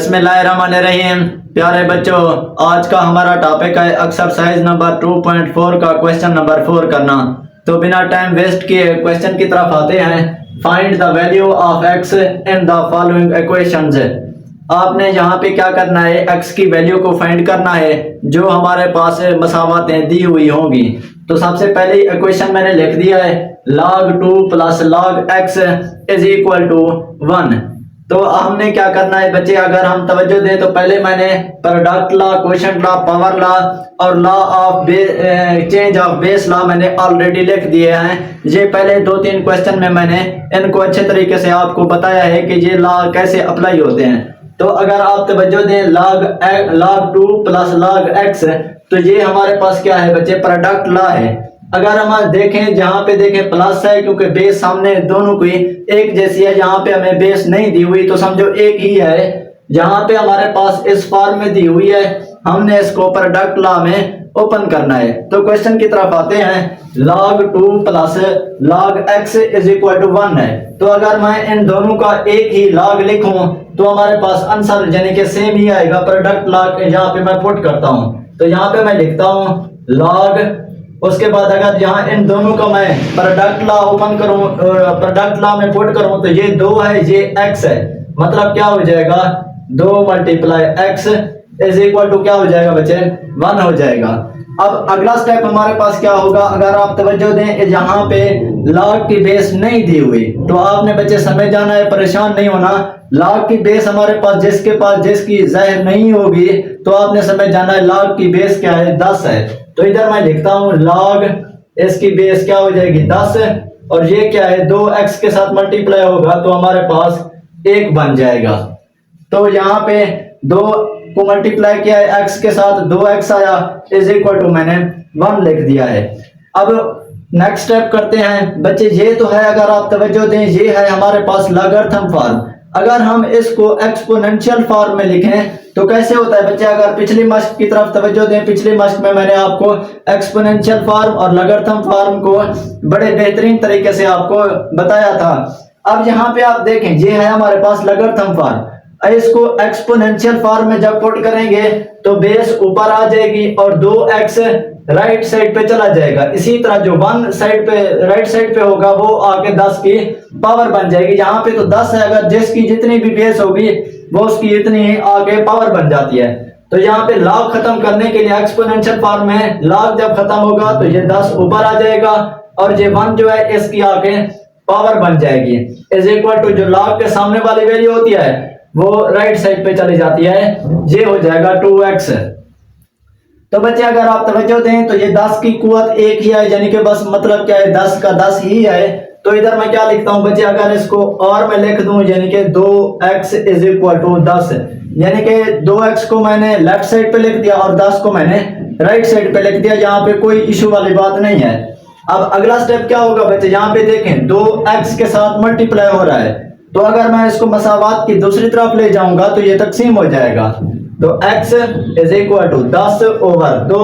बिस्मिल्लाहिर्रहमानिर्रहीम। प्यारे बच्चों, आज का हमारा टॉपिक है एक्सरसाइज नंबर 2.4 का क्वेश्चन नंबर 4 करना। तो बिना टाइम वेस्ट किए क्वेश्चन की तरफ आते हैं। Find the value of x in the following equations. आपने यहाँ पे क्या करना है, एक्स की वैल्यू को फाइंड करना है जो हमारे पास मसावतें दी हुई होंगी। तो सबसे पहले इक्वेशन मैंने लिख दिया है, log 2 plus log x is equal to 1। तो हमने क्या करना है बच्चे, अगर हम तवज्जो दें तो पहले मैंने product law, quotient law, power law और law of change of base law मैंने ऑलरेडी लिख दिए हैं। ये पहले 2-3 क्वेश्चन में मैंने इनको अच्छे तरीके से आपको बताया है कि ये लॉ कैसे अप्लाई होते हैं। तो अगर आप तवज्जो दें log 2 प्लस log x, तो ये हमारे पास क्या है बच्चे, प्रोडक्ट लॉ है। अगर हम देखें, जहाँ पे देखें प्लस है क्योंकि बेस सामने दोनों की एक जैसी है, यहाँ पे हमें बेस नहीं दी हुई तो समझो एक ही है। जहाँ पे हमारे पास इस फॉर्म में दी हुई है, हमने इसको प्रोडक्ट लॉ में ओपन करना है। तो क्वेश्चन की तरफ आते हैं। log 2 plus log x is equal to 1 है। तो अगर मैं इन दोनों का एक ही log लिखूं तो हमारे पास आंसर यानी कि सेम ही आएगा। प्रोडक्ट लॉ यहाँ पे मैं पुट करता हूँ, तो यहाँ पे मैं लिखता हूँ log, उसके बाद अगर यहाँ इन दोनों का मैं प्रोडक्ट लॉ ओपन करूं, प्रोडक्ट लॉ में पुट करूं, तो ये 2 है, ये x है। मतलब क्या हो जाएगा, 2 multiply x is equal to क्या हो जाएगा बच्चे, 1 हो जाएगा। अब अगला स्टेप हमारे पास क्या होगा, अगर आप तवज्जो दें, यहाँ पे log की बेस नहीं दी हुई तो आपने बच्चे समझ जाना है, परेशान नहीं होना। log की बेस हमारे पास जिसकी ज़ाहिर नहीं होगी तो आपने समझ जाना है log की बेस क्या है, 10 है। तो इधर मैं लिखता हूँ log, इसकी बेस क्या हो जाएगी 10, और ये क्या है 2x के साथ मल्टीप्लाई होगा तो हमारे पास 1 बन जाएगा। तो यहाँ पे 2 को मल्टीप्लाई किया है x के साथ, 2x आया इज इक्वल टू मैंने 1 लिख दिया है। अब नेक्स्ट स्टेप करते हैं बच्चे। ये तो है, अगर आप तवज्जो दें, ये है हमारे पास लॉगरिथम फॉर्म। अगर हम इसको एक्सपोनेंशियल फॉर्म में लिखें तो कैसे होता है बच्चे, अगर पिछली मश्क की तरफ तवज्जो दें, पिछली मश्क में मैंने आपको एक्सपोनेंशियल फॉर्म और लॉगरिथम फॉर्म को बड़े बेहतरीन तरीके से आपको बताया था। अब यहाँ पे आप देखें, ये है हमारे पास लॉगरिथम फॉर्म। इसको एक्सपोनेंशियल फॉर्म में जब पुट करेंगे तो बेस ऊपर आ जाएगी और 2x राइट साइड पे चला जाएगा। इसी तरह जो 1 साइड पे राइट साइड पे होगा वो आके 10 की पावर बन जाएगी। यहाँ पे तो 10 है, अगर जिसकी जितनी भी बेस होगी वो उसकी इतनी आगे पावर बन जाती है। तो यहाँ पे log खत्म करने के लिए एक्सपोनेंशियल फॉर्म में log जब खत्म होगा तो ये 10 ऊपर आ जाएगा और ये 1 जो है इसकी आगे पावर बन जाएगी इज इक्वल टू जो log के सामने वाली वैल्यू होती है वो राइट साइड पे चली जाती है, ये हो जाएगा 2x। तो बच्चे अगर आप तवज्जो दें तो ये 10 की कुवत एक ही है, यानी कि बस मतलब क्या है 10 का 10 ही है। तो इधर मैं क्या लिखता हूं बच्चे, अगर इसको और मैं लिख दूं यानी कि 2x इज इक्वल टू 10, यानी कि 2x को मैंने लेफ्ट साइड पे लिख दिया और 10 को मैंने राइट साइड पे लिख दिया। यहाँ पे कोई इशू वाली बात नहीं है। अब अगला स्टेप क्या होगा बच्चे, यहाँ पे देखें 2x के साथ मल्टीप्लाई हो रहा है, तो अगर मैं इसको मसावात की दूसरी तरफ ले जाऊंगा तो ये तकसीम हो जाएगा। तो x is equal to 10 over 2,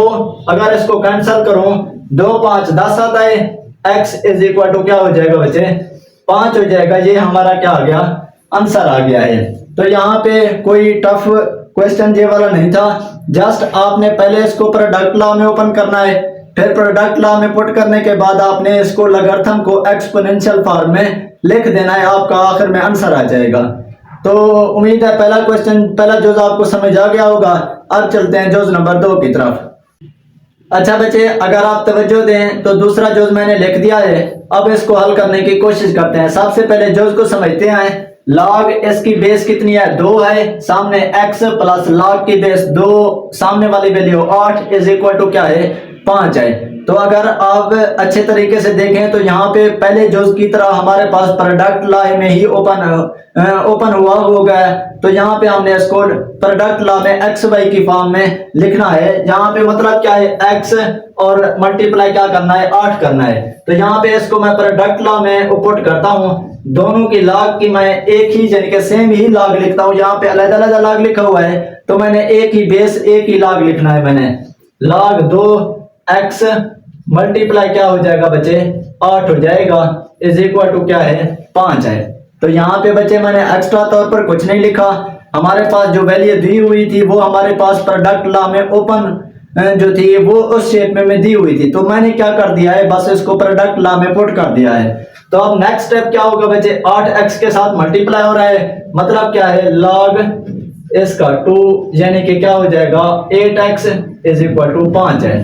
अगर इसको कैंसिल करूं 2 5 10 आता है, x इज इक्वल टू क्या हो जाएगा बच्चे, 5 हो जाएगा। ये हमारा क्या आ गया, आंसर आ गया है। तो यहाँ पे कोई टफ क्वेश्चन ये वाला नहीं था, जस्ट आपने पहले इसको प्रोडक्ट लॉ में ओपन करना है, फिर प्रोडक्ट लॉ में पुट करने के बाद आपने इसको लॉगरिथम को एक्सपोनेंशियल फॉर्म में लिख देना है, आपका आखिर में आंसर आ जाएगा। तो उम्मीद है पहला जोज आपको समझ आ गया होगा। अब चलते हैं जोज नंबर 2 की तरफ। अच्छा बच्चे, अगर आप तवज्जो दें तो दूसरा जोज मैंने लिख दिया है। अब इसको हल करने की कोशिश करते हैं। सबसे पहले जोज को समझते हैं। log इसकी बेस कितनी है, 2 है, सामने x प्लस log की बेस 2, सामने वाली वैल्यू 8 इज इक्वल टू क्या है, 5 है। तो अगर आप अच्छे तरीके से देखें तो यहाँ पे पहले जोज की तरह हमारे पास प्रोडक्ट लॉ में ही ओपन हुआ होगा। तो यहाँ पे हमने इसको प्रोडक्ट लॉ में एक्स वाई की फॉर्म में लिखना है। यहाँ पे मतलब क्या है, x और मल्टीप्लाई क्या करना है, 8 करना है। तो यहाँ पे इसको मैं प्रोडक्ट लॉ में पुट करता हूँ, दोनों की log की मैं एक ही यानी कि सेम ही log लिखता हूँ। यहाँ पे अलग-अलग log लिखा हुआ है तो मैंने एक ही बेस एक ही log लिखना है। मैंने log 2x मल्टीप्लाई क्या हो जाएगा बच्चे, 8 हो जाएगा इज इक्वल टू क्या है, 5 है। तो यहाँ पे बच्चे मैंने एक्स्ट्रा तौर पर कुछ नहीं लिखा, हमारे पास जो वैल्यू दी हुई थी वो हमारे पास प्रोडक्ट लॉ में ओपन जो थी वो उस शेप में दी हुई थी, तो मैंने क्या कर दिया है, बस इसको प्रोडक्ट लॉ में पुट कर दिया है। तो अब नेक्स्ट स्टेप क्या होगा बच्चे, 8x के साथ मल्टीप्लाई हो रहा है, मतलब क्या है log इसका 2 यानी कि क्या हो जाएगा 8x इज इक्वल टू 5 है।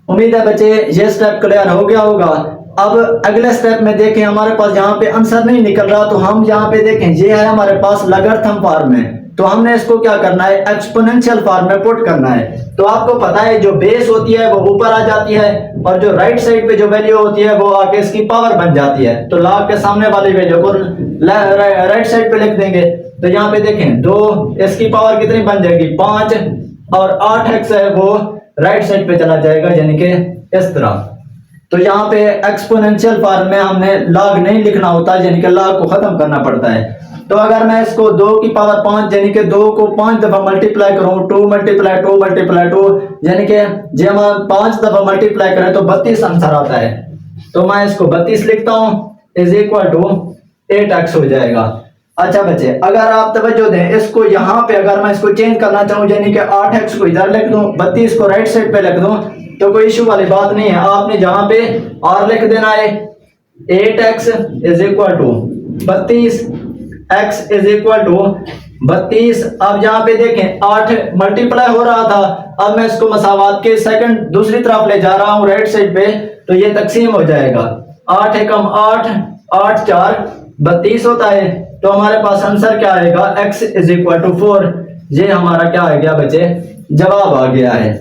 उम्मीद है बच्चे ये स्टेप क्लियर हो गया होगा। अब अगले स्टेप में देखें, हमारे पास यहाँ पे आंसर नहीं निकल रहा, तो हम यहाँ पे देखें ये है हमारे पास लॉगरिथम फॉर्म में, तो हमने इसको क्या करना है, एक्सपोनेंशियल फॉर्म में पुट करना है। तो आपको पता है जो बेस होती है वो ऊपर आ जाती है और जो राइट साइड पे जो वैल्यू होती है वो आके इसकी पावर बन जाती है। तो log के सामने वाली वैल्यू को राइट साइड पे लिख देंगे। तो यहाँ पे देखें 2, इसकी पावर कितनी बन जाएगी 5, और 8x है वो राइट साइड पे चला जाएगा यानी कि इस तरह। तो यहाँ पे एक्सपोनेंशियल फॉर्म में हमने log नहीं लिखना होता, यानी कि log को खत्म करना पड़ता है। तो अगर मैं इसको 2 की पावर 5 यानी कि 2 को 5 दफा मल्टीप्लाई करूं, 2 मल्टीप्लाई 2 मल्टीप्लाई 2 यानी कि जब हम 5 दफा मल्टीप्लाई करें तो 32 आंसर आता है। तो मैं इसको 32 लिखता हूं इज इक्वल टू 8x हो जाएगा। अच्छा बच्चे अगर आप तवज्जो दें, इसको यहाँ पे अगर मैं इसको चेंज करना चाहूँ यानी कि 8x को इधर लिख दूं, 32 को राइट साइड पे लिख दूं, तो कोई इशू वाली बात नहीं है। आपने जहां पे r लिख देना है, 8x is equal to 32, x is equal to 32। अब यहाँ पे देखें 8 मल्टीप्लाई हो रहा था, अब मैं इसको मसावात के सेकंड दूसरी तरफ ले जा रहा हूँ राइट साइड पे, तो ये तकसीम हो जाएगा। 8 एकम 8, 8 4 32 होता है। तो हमारे पास आंसर क्या आएगा, x इज इक्वल टू 4। ये हमारा क्या आ गया बच्चे, जवाब आ गया है।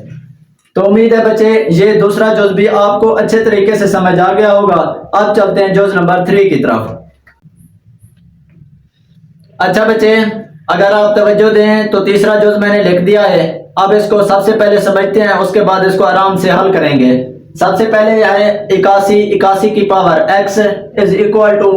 तो उम्मीद है बच्चे ये दूसरा जुज भी आपको अच्छे तरीके से समझ आ गया होगा। अब चलते हैं जुज नंबर 3 की तरफ। अच्छा बच्चे अगर आप तवज्जो दें तो तीसरा जुज मैंने लिख दिया है। अब इसको सबसे पहले समझते हैं, उसके बाद इसको आराम से हल करेंगे। सबसे पहले यह है 81 की power x is equal to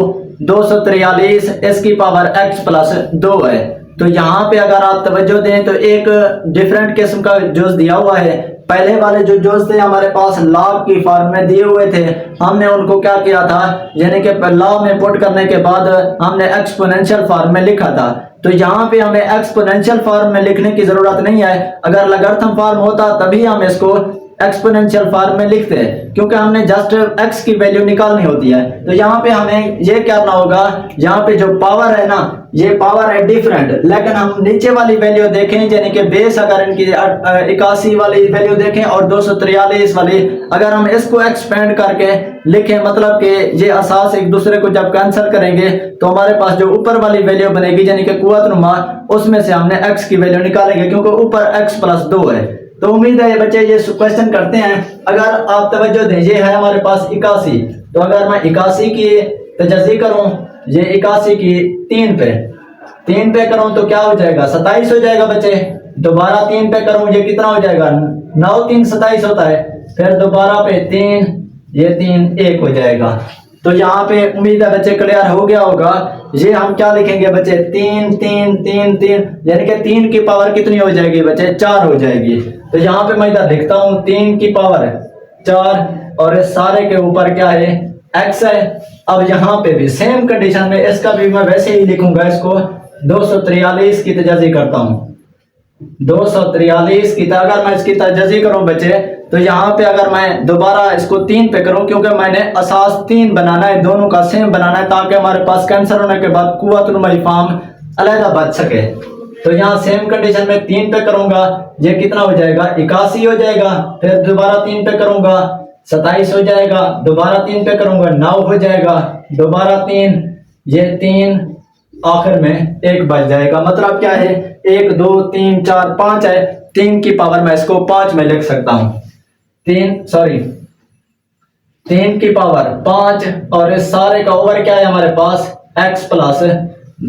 243, इसकी पावर x प्लस 2 है। तो यहाँ पे अगर आप तवज्जो दें तो एक डिफरेंट किस्म का जुज दिया हुआ है। पहले वाले जो जुज थे हमारे पास log की फॉर्म में दिए हुए थे, हमने उनको क्या किया था, यानी कि लॉ में पुट करने के बाद हमने एक्सपोनेंशियल फॉर्म में लिखा था। तो यहाँ पे हमें एक्सपोनेंशियल फॉर्म में लिखने की जरूरत नहीं है, अगर लॉगरिथम फॉर्म होता तभी हम इसको एक्सपोनेंशियल फॉर्म में लिखते हैं, क्योंकि हमने जस्ट x की वैल्यू निकालनी होती है। तो यहाँ पे हमें ये करना होगा, यहाँ पे जो पावर है ना, ये पावर है डिफरेंट, लेकिन हम नीचे वाली वैल्यू देखें यानी कि बेस अगर इनकी 81 वाली वैल्यू देखें और 243 वाली, अगर हम इसको एक्सपेंड करके लिखें, मतलब कि ये असास एक दूसरे को जब कैंसिल करेंगे तो हमारे पास जो ऊपर वाली वैल्यू बनेगी यानी कि कुव्वत नुमा, उसमें से हमने x की वैल्यू निकालेंगे क्योंकि ऊपर x प्लस 2 है। तो उम्मीद है ये बच्चे ये क्वेश्चन करते हैं। अगर आप तवज्जो दें, ये है हमारे पास 81, तो अगर मैं 81 की तजज़ी करूं, ये 81 की 3 पे करूं तो क्या हो जाएगा, 27 हो जाएगा बच्चे। दोबारा 3 पे करूं ये कितना हो जाएगा, 9 3 27 होता है। फिर दोबारा पे 3, ये 3 1 हो जाएगा। तो यहाँ पे उम्मीद है बच्चे क्लियर हो गया होगा। ये हम क्या लिखेंगे बच्चे, 3 3 3 3 यानी कि 3 की पावर कितनी हो जाएगी बच्चे, 4 हो जाएगी। तो यहाँ पे मैं इधर लिखता हूँ 3 की पावर 4 और इस सारे के ऊपर क्या है, x है। अब यहाँ पे भी सेम कंडीशन में इसका भी मैं वैसे ही लिखूंगा, इसको 243 की तजाजी करता हूँ। 243 की, अगर मैं इसकी तजाजी करूं बच्चे तो यहाँ पे अगर मैं दोबारा इसको 3 पे करूं, क्योंकि मैंने असास 3 बनाना है, दोनों का सेम बनाना है, ताकि हमारे पास कैंसर होने के बाद कुव्वत नुमाई फॉर्म अलहदा बच सके। तो यहाँ सेम कंडीशन में 3 पे करूंगा, ये कितना हो जाएगा, 81 हो जाएगा। फिर दोबारा 3 पे करूंगा 27 हो जाएगा, दोबारा 3 पे करूंगा 9 हो जाएगा, दोबारा 3, ये 3 आखिर में 1 बच जाएगा। मतलब क्या है, 1 2 3 4 5 है, 3 की पावर मैं इसको 5 में लिख सकता हूँ। 3 की पावर 5 और इस सारे का ओवर क्या है हमारे पास, x प्लस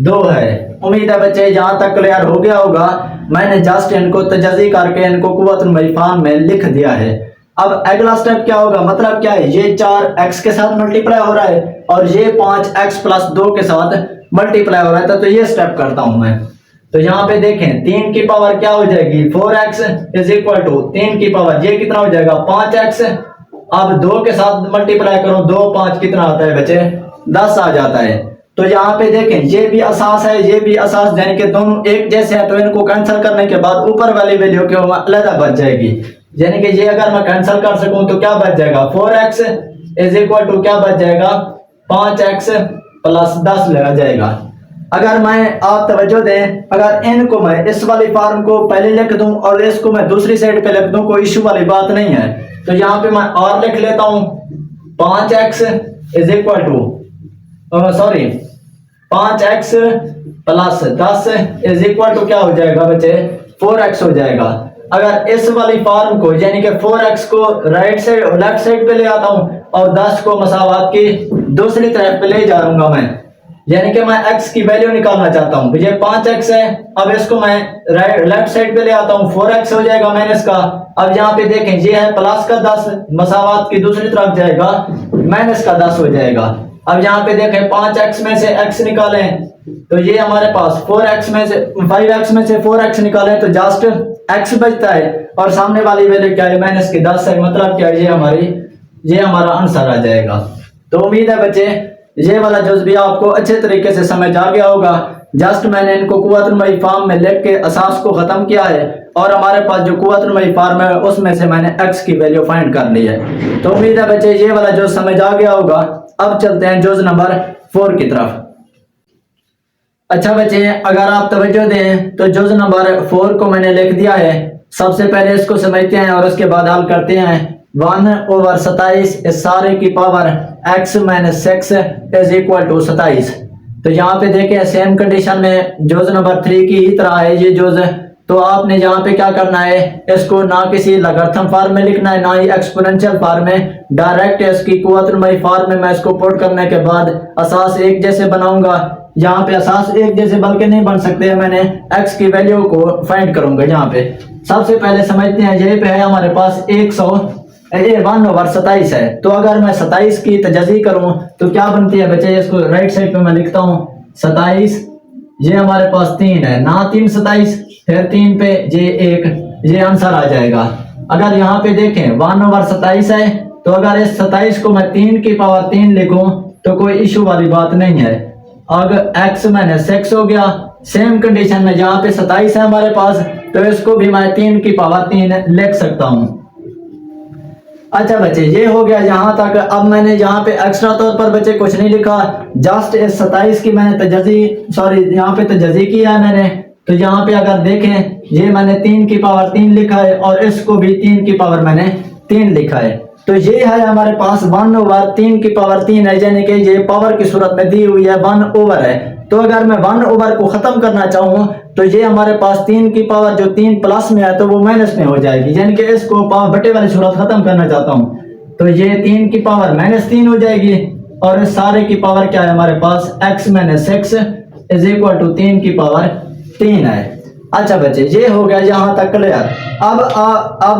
2 है। उम्मीद है बच्चे यहाँ तक क्लियर हो गया होगा। मैंने जस्ट इनको तजज़ी करके इनको कुव्वत नुमाई फॉर्म में लिख दिया है। अब अगला स्टेप क्या होगा, मतलब क्या है, ये 4 x के साथ मल्टीप्लाई हो रहा है और ये 5 x प्लस 2 के साथ मल्टीप्लाई हो रहा था। तो ये स्टेप करता हूं मैं। तो यहाँ पे देखें 3 की पावर क्या हो जाएगी, 4x इज इक्वल टू 3 की पावर ये कितना हो जाएगा, 5x। अब 2 के साथ मल्टीप्लाई करो, 2 5 कितना आता है बच्चे, 10 आ जाता है। तो यहाँ पे देखें ये भी असास है ये भी असास, यानी कि दोनों एक जैसे हैं, तो इनको कैंसिल करने के बाद ऊपर वाली वैल्यू क्यों अलग बच जाएगी। यानी कि ये अगर मैं कैंसिल कर सकूं तो क्या बच जाएगा, 4x इज इक्वल टू क्या बच जाएगा, 5x प्लस 10 लगा जाएगा। अगर मैं आप तवज्जो दें, अगर इनको मैं इस वाली फॉर्म को पहले लिख दूं और इसको मैं दूसरी साइड पे लिख दूं, कोई इशू वाली बात नहीं है। तो यहाँ पे मैं और लिख लेता हूं 5x is equal to 5x plus 10 is equal to क्या हो जाएगा बच्चे, 4x हो जाएगा। अगर इस वाली फॉर्म को यानी कि 4x को राइट साइड लेफ्ट साइड पे ले आता हूं और 10 को मसावात की दूसरी तरफ पे ले जाऊंगा मैं, यानी कि मैं x की वैल्यू निकालना चाहता हूं, ये 5x है। अब इसको मैं लेफ्ट साइड पे ले आता हूं, 4x हो जाएगा माइनस का। अब यहाँ पे देखें ये है प्लस का 10, मसावात की दूसरी तरफ जाएगा माइनस का 10 हो जाएगा। अब यहाँ पे देखें 5x में से x निकालें तो ये हमारे पास 5x में से 4x निकालें तो जस्ट x बचता है और सामने वाली वैल्यू क्या है, माइनस की 10 है। मतलब क्या है, ये हमारा आंसर आ जाएगा। तो उम्मीद है बच्चे ये वाला जुज़ भी आपको अच्छे तरीके से समझ आ गया होगा। जस्ट मैंने इनको कुव्वतुल फॉर्म में लिख के असास को खत्म किया है और हमारे पास जो कुव्वतुल फॉर्म है उसमें से मैंने x की वैल्यू फाइंड कर ली है। तो उम्मीद है बच्चे ये वाला जुज़ समझ आ गया होगा। अब चलते हैं जुज़ नंबर 4 की तरफ। अच्छा बच्चे अगर आप तवज्जो दें तो जुज़ नंबर 4 को मैंने लिख दिया है। सबसे पहले इसको समझते हैं और उसके बाद हल करते हैं। 1/27 इस सारे की power x minus 6 is equal to 27। तो यहाँ पे देखें सेम कंडीशन में जुज़ नंबर 3 की ही तरह है ये जुज़। तो आपने यहाँ पे क्या करना है, इसको ना किसी लॉगरिथम फॉर्म में लिखना है ना ही एक्सपोनेंशियल फॉर्म में, डायरेक्ट इसकी कुव्वतुल फॉर्म में मैं इसको पुट करने के बाद असास एक जैसे बनाऊंगा। यहाँ पे असास एक जैसे बल्कि नहीं बन सकते, मैंने x की वैल्यू को फाइंड करूंगा। यहाँ पे सबसे पहले समझते हैं, ये पे है हमारे पास 1/27 है। तो अगर मैं 27 की तजज़ी करूं तो क्या बनती है बच्चे, इसको राइट साइड पे मैं लिखता हूं 27, ये हमारे पास 3 है ना, 3 27 फिर 3 पे ये 1, ये आंसर आ जाएगा। अगर यहाँ पे देखें 1/27 है तो अगर इस 27 को मैं 3 की पावर 3 लिखूं तो कोई इशू वाली बात नहीं है। अगर x माइनस 6 हो गया, सेम कंडीशन में जहाँ पे 27 है हमारे पास तो इसको भी मैं 3 की पावर 3 लिख सकता हूँ। अच्छा बच्चे ये हो गया यहाँ तक। अब मैंने यहाँ पे एक्स्ट्रा तौर पर बच्चे कुछ नहीं लिखा, जस्ट इस 27 की मैंने यहाँ पे तजज़ी किया है मैंने। तो यहाँ पे अगर देखें ये मैंने 3 की पावर 3 लिखा है और इसको भी 3 की पावर मैंने 3 लिखा है। तो ये है हमारे पास 1/3 की पावर 3 है, यानी कि ये पावर की सूरत में दी हुई है 1 ओवर है। तो अगर मैं 1 ओवर को खत्म करना चाहूँ तो ये हमारे पास 3 की पावर जो 3 प्लस में है तो वो माइनस में हो जाएगी, यानी कि इसको पावर बटे वाली सूरत खत्म करना चाहता हूँ तो ये 3 की पावर -3 हो जाएगी और इस सारे की पावर क्या है हमारे पास x minus 6 is equal to 3 की पावर 3 है। अच्छा बच्चे ये हो गया यहाँ तक क्लियर। अब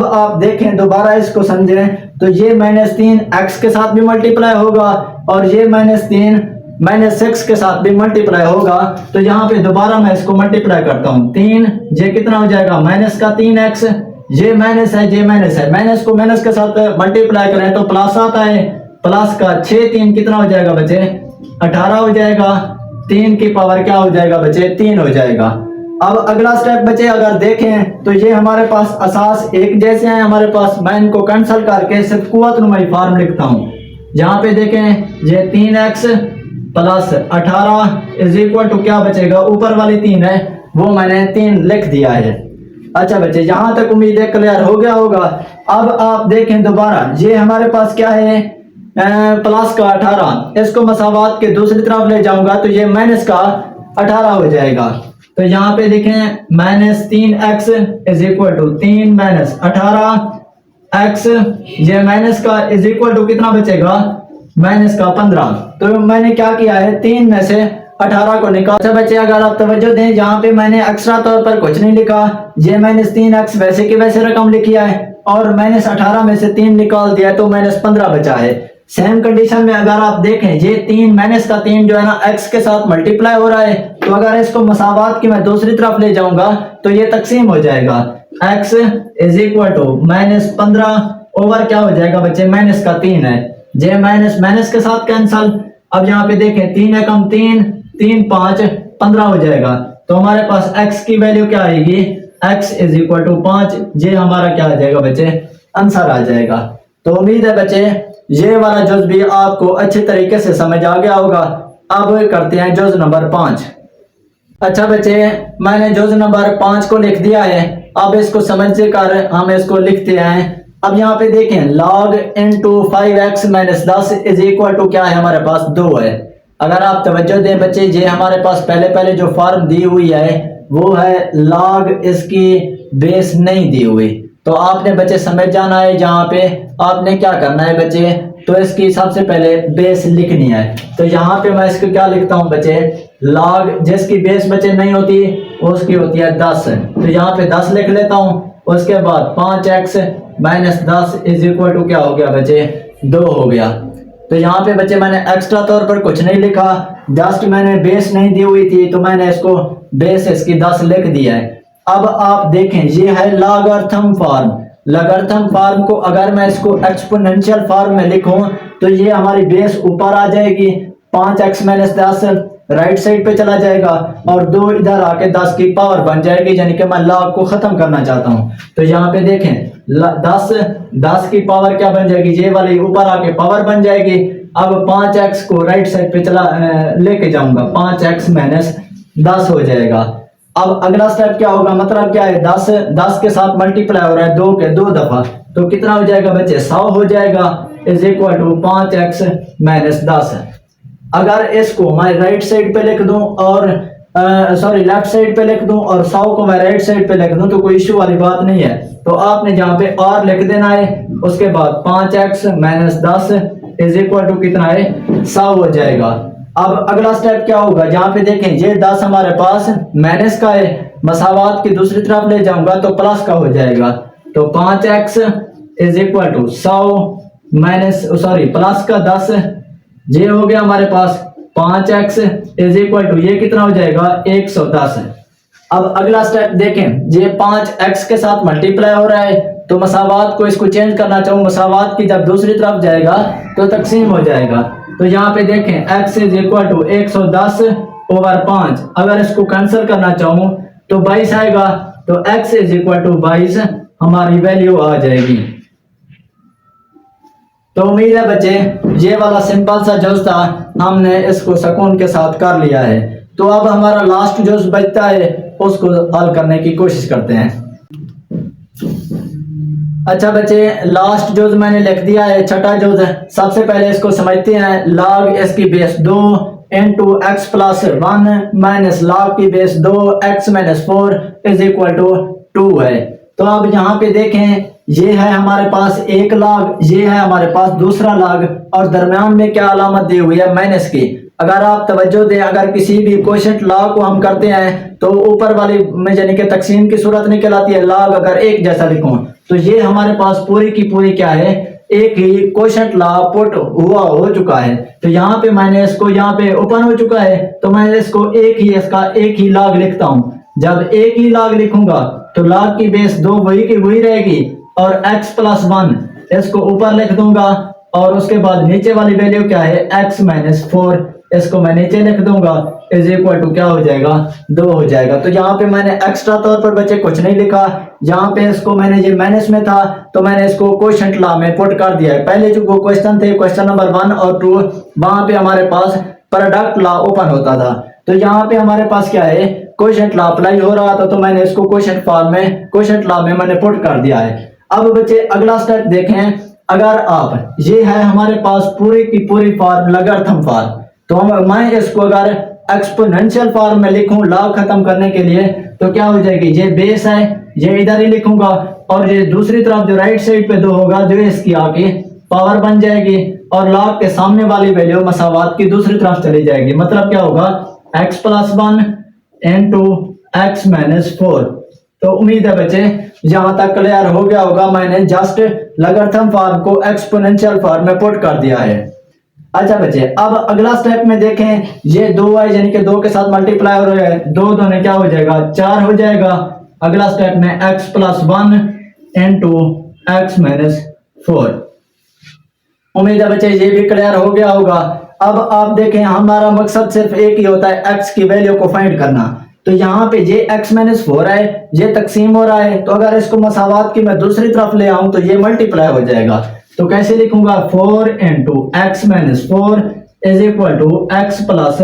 आप देखें दोबारा इसको समझें तो ये -3 x के साथ भी मल्टीप्लाई होगा और ये -3 -6 के साथ भी मल्टीप्लाई होगा। तो यहाँ पे दोबारा मैं इसको मल्टीप्लाई करता हूँ, 3 ये कितना हो जाएगा माइनस का 3x, ये माइनस है ये माइनस है, माइनस को माइनस के साथ मल्टीप्लाई करें तो प्लस आता है, प्लस का 6 3 कितना हो जाएगा बच्चे 18 हो जाएगा, 3 की पावर क्या हो जाएगा बच्चे 3 हो जाएगा। अब अगला स्टेप बच्चे अगर देखें तो ये हमारे पास असास एक जैसे हैं हमारे पास, मैं इनको कैंसिल करके सिर्फ कुव्वतुल फॉर्म लिखता हूँ। यहाँ पे देखें ये 3x plus 18 is equal to क्या बचेगा, ऊपर वाली 3 है वो मैंने 3 लिख दिया है। अच्छा बच्चे यहाँ तक उम्मीद है क्लियर हो गया होगा। अब आप देखें दोबारा ये हमारे पास क्या है प्लस का 18, इसको मसावात के दूसरी तरफ ले जाऊंगा तो ये माइनस का 18 हो जाएगा। तो यहाँ पे देखें -3x is equal to 3 minus 18x, ये माइनस का इज इक्वल टू कितना बचेगा माइनस का 15। तो मैंने क्या किया है 3 में से 18 को निकाल। अच्छा बच्चे अगर आप तवज्जो दें यहाँ पे मैंने एक्स्ट्रा तौर पर कुछ नहीं लिखा, ये -3x वैसे की वैसे रकम लिखी है और -18 में से 3 निकाल दिया तो -15 बचा है। सेम कंडीशन में अगर आप देखें ये 3 माइनस का 3 जो है ना x के साथ मल्टीप्लाई हो रहा है, तो अगर इसको मसावात की मैं दूसरी तरफ ले जाऊंगा तो ये तकसीम हो जाएगा, x is equal to -15 over क्या हो जाएगा बच्चे -3 है, जे माइनस माइनस के साथ कैंसल। अब यहाँ पे देखें 3 एकम 3, 3 5 15 हो जाएगा। तो हमारे पास x की वैल्यू क्या आएगी, x इज इक्वल टू 5। ये हमारा क्या आ जाएगा बच्चे, आंसर आ जाएगा। तो उम्मीद है बच्चे ये वाला जुज भी आपको अच्छे तरीके से समझ आ गया होगा। अब करते हैं जुज नंबर 5। अच्छा बच्चे, मैंने जुज नंबर 5 को लिख दिया है। अब इसको समझ कर हम इसको लिखते हैं। अब यहाँ पे देखें log into 5x minus 10 is equal to क्या है, हमारे पास 2 है। अगर आप तवज्जो दें बच्चे, ये हमारे पास पहले जो फॉर्म दी हुई है वो है log, इसकी बेस नहीं दी हुई। तो आपने बच्चे समझ जाना है, जहाँ पे आपने क्या करना है बच्चे, तो इसकी सबसे पहले बेस लिखनी है। तो यहाँ पे मैं इसको क्या लिखता हूँ बच्चे, log जिसकी बेस बच्चे नहीं होती उसकी होती है 10। तो यहाँ पे 10 लिख लेता हूँ। उसके बाद 5x minus 10 is equal to क्या हो गया बच्चे, 2 हो गया। तो यहाँ पे बच्चे मैंने एक्स्ट्रा तौर पर कुछ नहीं लिखा, जस्ट मैंने बेस नहीं दी हुई थी तो मैंने इसको बेस इसकी 10 लिख दिया है। अब आप देखें ये है लॉगरिथम फॉर्म। लॉगरिथम फॉर्म को अगर मैं इसको एक्सपोनेंशियल फॉर्म में लिखूं तो ये हमारी बेस ऊपर आ जाएगी, 5x माइनस 10 राइट साइड पे चला जाएगा और 2 इधर आके 10 की पावर बन जाएगी, यानी कि मैं लॉग को खत्म करना चाहता हूं। तो यहाँ पे देखें 10 की पावर क्या बन जाएगी, ये वाली ऊपर आके पावर बन जाएगी। अब 5x को राइट साइड पे चला लेके जाऊंगा, 5x माइनस 10 हो जाएगा। अब अगला स्टेप क्या होगा, मतलब क्या है, 10 के साथ मल्टीप्लाई हो रहा है 2 के 2 दफा, तो कितना हो जाएगा बच्चे, 100 हो जाएगा is equal to 5x minus 10। अगर इसको मैं राइट साइड पे लिख दूं और लेफ्ट साइड पे लिख दूं और 100 को मैं राइट साइड पे लिख दूं तो कोई इश्यू वाली बात नहीं है। तो आपने जहां पे और लिख देना है, उसके बाद 5x minus 10 is equal to कितना है, 100 हो जाएगा। अब अगला स्टेप क्या होगा, जहां पे देखें ये 10 हमारे पास माइनस का है, मसावात की दूसरी तरफ ले जाऊंगा तो प्लस का हो जाएगा। तो 5x is equal to 100 minus plus का 10, ये हो गया हमारे पास 5x इज इक्वल टू ये कितना हो जाएगा, 110। अब अगला स्टेप देखें, ये 5x के साथ मल्टीप्लाई हो रहा है तो मसावात को इसको चेंज करना चाहूँ, मसावात की जब दूसरी तरफ जाएगा तो तकसीम हो जाएगा। तो यहाँ पे देखें x is equal to 110 over 5, अगर इसको कैंसिल करना चाहूँ तो 22 आएगा। तो x इज इक्वल टू 22 हमारी वैल्यू आ जाएगी। तो उम्मीद है बच्चे ये वाला सिंपल सा जुज था, हमने इसको सुकून के साथ कर लिया है। तो अब हमारा लास्ट जुज बचता है, उसको हल करने की कोशिश करते हैं। अच्छा बच्चे, लास्ट जुज मैंने लिख दिया है, छठा जुज। सबसे पहले इसको समझते हैं। लॉग इसकी base 2 into x plus 1 minus log की base 2 x minus 4 is equal to 2 है। तो अब यहाँ पे देखें, ये है हमारे पास एक लॉग, ये है हमारे पास दूसरा लॉग, और दरम्यान में क्या अलामत दी हुई है, माइनस की। अगर आप तवज्जो दें, अगर किसी भी क्वोशिएंट लॉग को हम करते हैं तो ऊपर वाली में यानी कि तकसीम की सूरत निकल आती है। लॉग अगर एक जैसा लिखूं तो ये हमारे पास पूरी की पूरी क्या है, एक ही क्वोशिएंट लॉग पुट हुआ हो चुका है। तो यहाँ पे मैंने इसको यहाँ पे ओपन हो चुका है, तो मैं इसको इसका एक ही लॉग लिखता हूँ। जब एक ही लॉग लिखूंगा तो लॉग की बेस 2 वही की वही रहेगी, और x प्लस 1 इसको ऊपर लिख दूंगा, और उसके बाद नीचे वाली वैल्यू क्या है, x माइनस 4 इसको मैं नीचे लिख दूंगा इज इक्वल टू क्या हो जाएगा, 2 हो जाएगा। तो यहाँ पे मैंने एक्स्ट्रा तौर पर बच्चे कुछ नहीं लिखा, यहाँ पे इसको मैंने ये माइनस में था तो मैंने इसको क्वोशिएंट लॉ में पुट कर दिया है। पहले जो क्वेश्चन थे, क्वेश्चन नंबर 1 और 2, वहां पे हमारे पास प्रोडक्ट लॉ ओपन होता था, तो यहाँ पे हमारे पास क्या है, क्वोशिएंट लॉ अप्लाई हो रहा था, तो मैंने इसको क्वोशिएंट फॉर्म में, क्वोशिएंट लॉ में मैंने पुट कर दिया है। अब बच्चे अगला स्टेप देखें, अगर आप, ये है हमारे पास पूरी की पूरी फॉर्म लॉगरिथम फॉर्म, तो मैं इसको अगर एक्सपोनेंशियल फॉर्म में लिखूं लॉग खत्म करने के लिए तो क्या हो जाएगी, ये बेस है, ये इधर ही लिखूंगा, और ये दूसरी तरफ जो राइट साइड पे 2 होगा जो इसकी आगे पावर बन जाएगी, और लॉग के सामने वाली वैल्यू मसावात की दूसरी तरफ चली जाएगी। मतलब क्या होगा, x plus 1 into x minus 4। तो उम्मीद है बच्चे यहाँ तक क्लियर हो गया होगा। मैंने जस्ट लॉगरिथम फॉर्म को एक्सपोनेंशियल फॉर्म में पुट कर दिया है। अच्छा बच्चे, अब अगला स्टेप में देखें, ये 2 है यानी कि 2 के साथ मल्टीप्लाई हो रहा है, 2 दोनों क्या हो जाएगा, 4 हो जाएगा। अगला स्टेप में x plus 1 into x minus 4। उम्मीद है बच्चे ये भी क्लियर हो गया होगा। अब आप देखें हमारा मकसद सिर्फ एक ही होता है, x की वैल्यू को फाइंड करना। तो यहाँ पे ये x माइनस 4 है, ये तकसीम हो रहा है, तो अगर इसको मसावात की मैं दूसरी तरफ ले आऊं तो ये मल्टीप्लाई हो जाएगा। तो कैसे लिखूंगा, 4 into x minus 4 is equal to x plus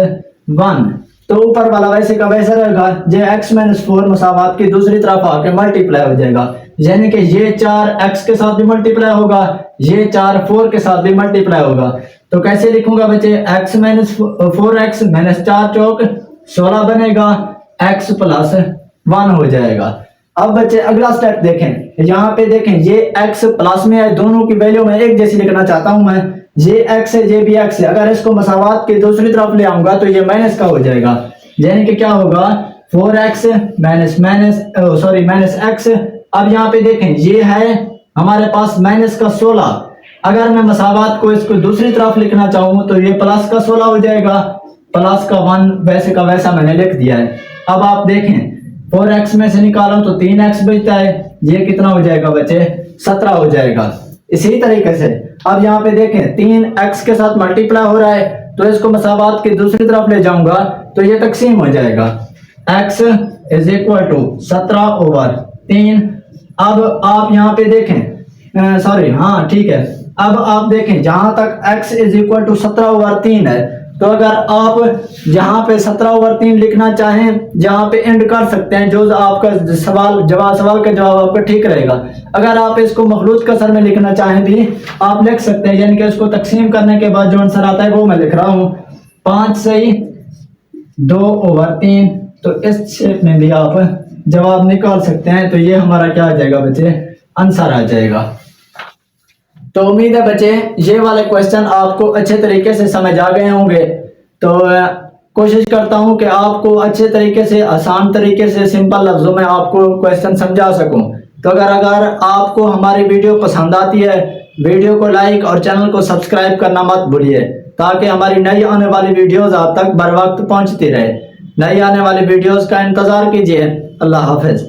1। तो ऊपर वाला वैसे का वैसा रहेगा, ये x माइनस 4 मसावात की दूसरी तरफ आके मल्टीप्लाई हो जाएगा, यानी कि ये 4 x के साथ भी मल्टीप्लाई होगा, ये 4 4 के साथ भी मल्टीप्लाई होगा। तो कैसे लिखूंगा बच्चे, x माइनस 4x माइनस 4 चौक 16 बनेगा, x प्लस 1 हो जाएगा। अब बच्चे अगला स्टेप देखें, यहाँ पे देखें ये x प्लस में है, दोनों की वैल्यू में एक जैसी लिखना चाहता हूं मैं, ये x है ये भी x है, अगर इसको मसावात की दूसरी तरफ ले आऊंगा तो ये माइनस का हो जाएगा, यानी कि क्या होगा 4x माइनस माइनस x। अब यहाँ पे देखें ये है हमारे पास माइनस का 16, अगर मैं मसावात को इसको दूसरी तरफ लिखना चाहूँ तो ये प्लस का 16 हो जाएगा, प्लस का 1 वैसे का वैसा मैंने लिख दिया है। अब आप देखें 4x में से निकालो तो 3x बचता है, ये कितना हो जाएगा बच्चे 17 हो जाएगा। इसी तरीके से अब यहाँ पे देखें 3x के साथ मल्टीप्लाई हो रहा है, तो इसको मसावात की दूसरी तरफ ले जाऊंगा तो ये तकसीम हो जाएगा, x इज इक्वल टू 17/3। अब आप यहाँ पे देखें हाँ ठीक है, अब आप देखें जहां तक x इज इक्वल टू 17/3 है, तो अगर आप यहाँ पे 17/3 लिखना चाहें, जहाँ पे एंड कर सकते हैं, जो आपका सवाल का जवाब आपका ठीक रहेगा। अगर आप इसको मखलूत कसर में लिखना चाहें भी आप लिख सकते हैं, यानी कि इसको तकसीम करने के बाद जो आंसर आता है वो मैं लिख रहा हूँ, 5 सही 2/3। तो इस शेप में भी आप जवाब निकाल सकते हैं। तो ये हमारा क्या आ जाएगा बच्चे, आंसर आ जाएगा। तो उम्मीद है बच्चे ये वाले क्वेश्चन आपको अच्छे तरीके से समझ आ गए होंगे। तो कोशिश करता हूं कि आपको अच्छे तरीके से, आसान तरीके से, सिंपल लफ्जों में आपको क्वेश्चन समझा सकूं। तो अगर आपको हमारी वीडियो पसंद आती है, वीडियो को लाइक और चैनल को सब्सक्राइब करना मत भूलिए, ताकि हमारी नई आने वाली वीडियोस आप तक बर वक्त पहुंचती रहे। नई आने वाली वीडियोस का इंतजार कीजिए। अल्लाह हाफिज।